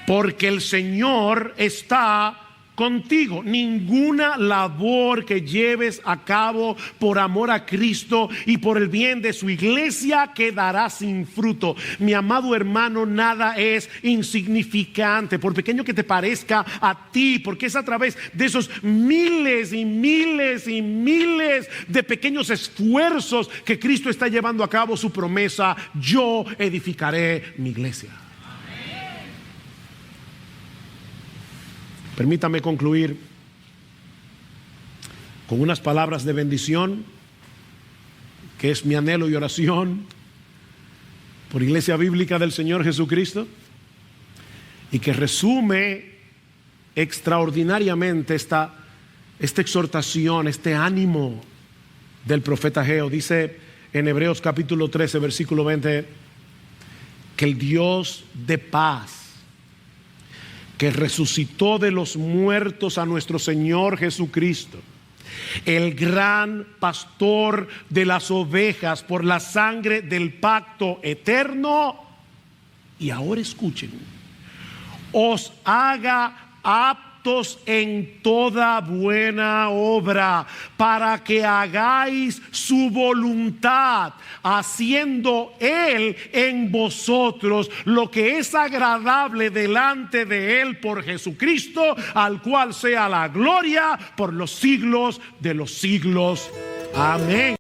porque el Señor está contigo. Ninguna labor que lleves a cabo por amor a Cristo y por el bien de su iglesia quedará sin fruto. Mi amado hermano, nada es insignificante, por pequeño que te parezca a ti, porque es a través de esos miles y miles y miles de pequeños esfuerzos que Cristo está llevando a cabo su promesa: yo edificaré mi iglesia. Permítame concluir con unas palabras de bendición, que es mi anhelo y oración por Iglesia Bíblica del Señor Jesucristo, y que resume extraordinariamente esta exhortación, este ánimo del profeta Ageo. Dice en Hebreos capítulo 13, versículo 20, que el Dios de paz, que resucitó de los muertos a nuestro Señor Jesucristo, el gran pastor de las ovejas, por la sangre del pacto eterno, y ahora escuchen, os haga aptos en toda buena obra, para que hagáis su voluntad, haciendo Él en vosotros lo que es agradable delante de Él, por Jesucristo, al cual sea la gloria por los siglos de los siglos. Amén.